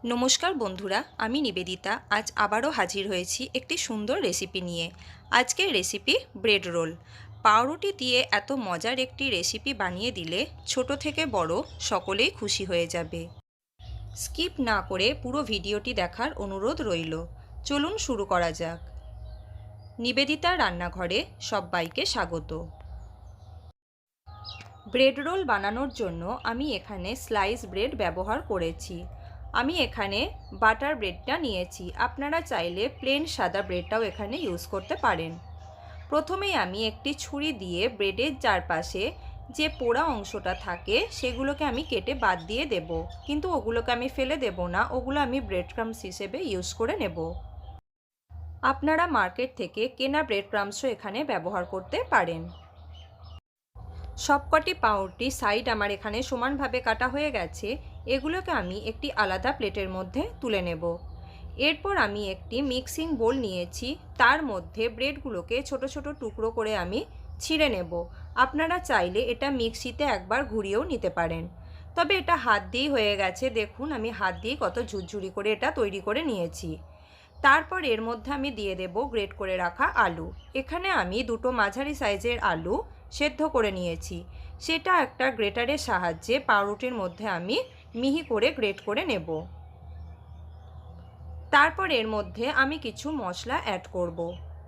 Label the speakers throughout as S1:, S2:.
S1: नमस्कार बंधुरा आमी निवेदिता आज आबारो हाजिर हয়েছি একটি সুন্দর রেসিপি নিয়ে। আজকের রেসিপি ব্রেড রোল। পাউরুটি দিয়ে এত মজার একটি রেসিপি বানিয়ে দিলে ছোট থেকে বড় সকলেই খুশি হয়ে যাবে। স্কিপ না করে পুরো ভিডিওটি দেখার অনুরোধ রইল। চলুন শুরু করা যাক। নিবেদিতা রান্নাঘরে সবাইকে স্বাগত। ব্রেড রোল বানানোর জন্য আমি এখানে স্লাইস ব্রেড ব্যবহার করেছি। আমি এখানে বাটার ব্রেডটা নিয়েছি, আপনারা চাইলে প্লেন সাদা ব্রেডটাও এখানে ইউজ করতে পারেন। প্রথমেই আমি একটি ছুরি দিয়ে ব্রেডের চারপাশে যে পোড়া অংশটা থাকে সেগুলোকে আমি কেটে বাদ দিয়ে দেব, কিন্তু ওগুলোকে আমি ফেলে দেব না, ওগুলো আমি ব্রেড ক্রাম্বস হিসেবে ইউজ করে নেব। আপনারা মার্কেট থেকে কেনা ব্রেড ক্রাম্বসও এখানে ব্যবহার করতে পারেন। সবকটি পাউরুটি সাইড আমার এখানে সমানভাবে কাটা হয়ে গেছে। এগুলোকে আমি একটি আলাদা প্লেটের মধ্যে তুলে নেব। এরপর আমি একটি মিক্সিং বোল নিয়েছি, তার মধ্যে ব্রেডগুলোকে ছোট ছোট টুকরো করে আমি ছিঁড়ে নেব। আপনারা চাইলে এটা মিক্সিতে একবার ঘুরিয়েও নিতে পারেন, তবে এটা হাত দিয়েই হয়ে গেছে। দেখুন আমি হাত দিয়ে কত ঝুরঝুরি করে এটা তৈরি করে নিয়েছি। তারপর এর মধ্যে আমি দিয়ে দেব গ্রেট করে রাখা আলু। এখানে আমি দুটো মাঝারি সাইজের আলু সেদ্ধ করে নিয়েছি, সেটা একটা গ্রেটারের সাহায্যে পাউরুটির মধ্যে আমি মিহি করে গ্রেট করে নেব। তারপর এর মধ্যে আমি কিছু মশলা অ্যাড করব।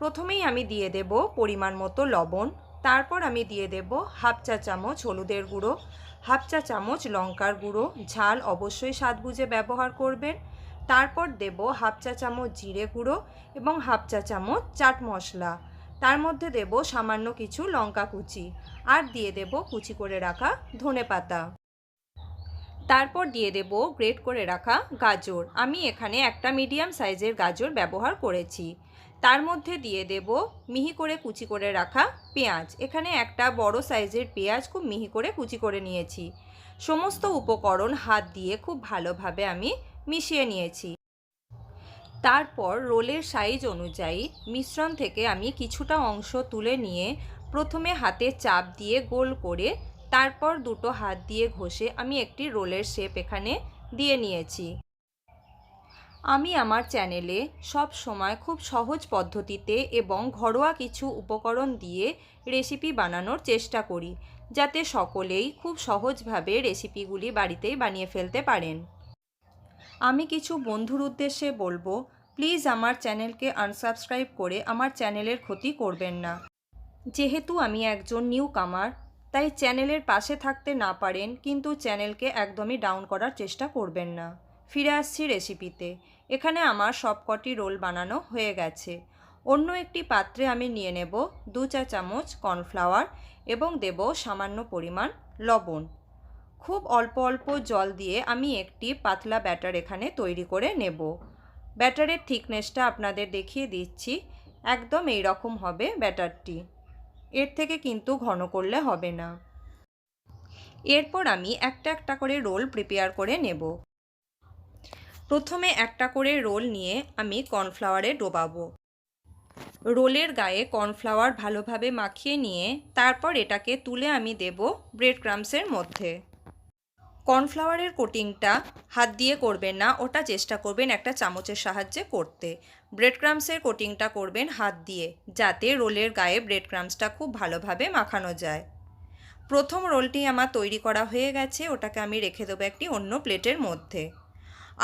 S1: প্রথমেই আমি দিয়ে দেব পরিমাণ মতো লবণ, তারপর আমি দিয়ে দেব হাফ চা চামচ হলুদের গুঁড়ো, হাফ চা চামচ লঙ্কার গুঁড়ো, ঝাল অবশ্যই স্বাদ বুঝে ব্যবহার করবেন। তারপর দেব হাফ চা চামচ জিরে গুঁড়ো এবং হাফ চা চামচ চাট মশলা, তার মধ্যে দেব সামান্য কিছু লঙ্কা কুচি, আর দিয়ে দেব কুচি করে রাখা ধনেপাতা। তারপর দিয়ে দেব গ্রেট করে রাখা গাজর। আমি এখানে একটা মিডিয়াম সাইজের গাজর ব্যবহার করেছি। তার মধ্যে দিয়ে দেব মিহি করে কুচি করে রাখা পেঁয়াজ। এখানে একটা বড় সাইজের পেঁয়াজ খুব মিহি করে কুচি করে নিয়েছি। সমস্ত উপকরণ হাত দিয়ে খুব ভালোভাবে আমি মিশিয়ে নিয়েছি। তারপর রোলের সাইজ অনুযায়ী মিশ্রণ থেকে আমি কিছুটা অংশ তুলে নিয়ে প্রথমে হাতে চাপ দিয়ে গোল করে, তারপর দুটো হাত দিয়ে ঘষে আমি একটি রোলের শেপ এখানে দিয়ে নিয়েছি। আমি আমার চ্যানেলে সব সময় খুব সহজ পদ্ধতিতে এবং ঘরোয়া কিছু উপকরণ দিয়ে রেসিপি বানানোর চেষ্টা করি, যাতে সকলেই খুব সহজভাবে রেসিপিগুলি বাড়িতেই বানিয়ে ফেলতে পারেন। আমি কিছু বন্ধুর উদ্দেশ্যে বলবো, প্লিজ আমার চ্যানেলকে আনসাবস্ক্রাইব করে আমার চ্যানেলের ক্ষতি করবেন না। যেহেতু আমি একজন নিউ কামার, তাই চ্যানেলের পাশে থাকতে না পারেন, কিন্তু চ্যানেলকে একদমই ডাউন করার চেষ্টা করবেন না। ফিরে আসছি রেসিপিতে। এখানে আমার সবকটি রোল বানানো হয়ে গেছে। অন্য একটি পাত্রে আমি নিয়ে নেব 2 চা চামচ কর্নফ্লাওয়ার এবং দেব সামান্য পরিমাণ লবণ। খুব অল্প অল্প জল দিয়ে আমি একটি পাতলা ব্যাটার এখানে তৈরি করে নেব। ব্যাটারের থিকনেসটা আপনাদের দেখিয়ে দিচ্ছি, একদম এই রকম হবে ব্যাটারটি, এর থেকে কিন্তু ঘন করলে হবে না। এরপর আমি একটা একটা করে রোল প্রিপেয়ার করে নেব। প্রথমে একটা করে রোল নিয়ে আমি কর্নফ্লাওয়ারে ডোবাবো। রোলের গায়ে কর্নফ্লাওয়ার ভালোভাবে মাখিয়ে নিয়ে তারপর এটাকে তুলে আমি দেব ব্রেড ক্রাম্বসের মধ্যে। কর্নফ্লাওয়ারের কোটিংটা হাত দিয়ে করবেন না, ওটা চেষ্টা করবেন একটা চামচের সাহায্যে করতে। ব্রেড ক্রাম্বসের কোটিংটা করবেন হাত দিয়ে, যাতে রোলের গায়ে ব্রেড ক্রাম্বসটা খুব ভালোভাবে মাখানো যায়। প্রথম রোলটি আমার তৈরি করা হয়ে গেছে, ওটাকে আমি রেখে দেবো একটি অন্য প্লেটের মধ্যে।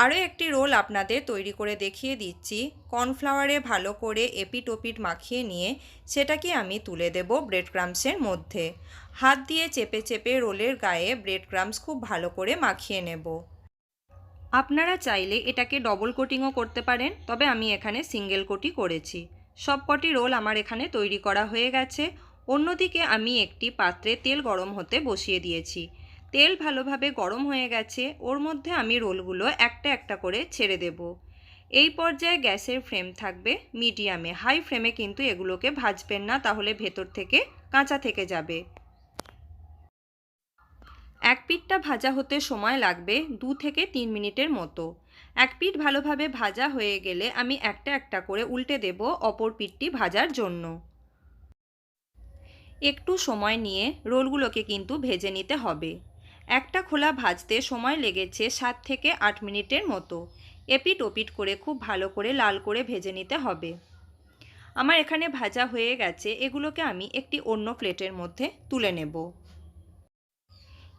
S1: আরও একটি রোল আপনাদের তৈরি করে দেখিয়ে দিচ্ছি। কর্নফ্লাওয়ারে ভালো করে এপিট ওপিট মাখিয়ে নিয়ে সেটাকে আমি তুলে দেব ব্রেড ক্রাম্বসের মধ্যে। হাত দিয়ে চেপে চেপে রোলের গায়ে ব্রেড ক্রাম্বস খুব ভালো করে মাখিয়ে নেব। আপনারা চাইলে এটাকে ডবল কোটিংও করতে পারেন, তবে আমি এখানে সিঙ্গেল কোটি করেছি। সবকটি রোল আমার এখানে তৈরি করা হয়ে গেছে। অন্যদিকে আমি একটি পাত্রে তেল গরম হতে বসিয়ে দিয়েছি। তেল ভালোভাবে গরম হয়ে গেছে, ওর মধ্যে আমি রোলগুলো একটা একটা করে ছেড়ে দেব। এই পর্যায়ে গ্যাসের ফ্লেম থাকবে মিডিয়ামে, হাই ফ্লেমে কিন্তু এগুলোকে ভাজবেন না, তাহলে ভেতর থেকে কাঁচা থেকে যাবে। এক পিঠটা ভাজা হতে সময় লাগবে 2 থেকে 3 মিনিটের মতো। এক পিঠ ভালোভাবে ভাজা হয়ে গেলে আমি একটা একটা করে উল্টে দেব অপর পিঠটি ভাজার জন্য। একটু সময় নিয়ে রোলগুলোকে কিন্তু ভেজে নিতে হবে। একটা খোলা ভাজতে সময় লেগেছে 7 থেকে 8 মিনিটের মতো। এপিট ওপিট করে খুব ভালো করে লাল করে ভেজে নিতে হবে। আমার এখানে ভাজা হয়ে গেছে, এগুলোকে আমি একটি অন্য প্লেটের মধ্যে তুলে নেব।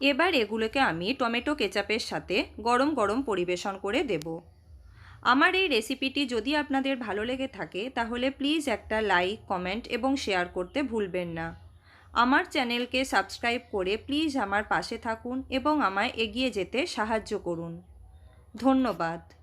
S1: এবার এগুলোকে আমি টমেটো কেচাপের সাথে গরম গরম পরিবেশন করে দেব। আমার এই রেসিপিটি যদি আপনাদের ভালো লেগে থাকে তাহলে প্লিজ একটা লাইক, কমেন্ট এবং শেয়ার করতে ভুলবেন না। আমার চ্যানেলকে সাবস্ক্রাইব করে প্লিজ আমার পাশে থাকুন এবং আমায় এগিয়ে যেতে সাহায্য করুন। ধন্যবাদ।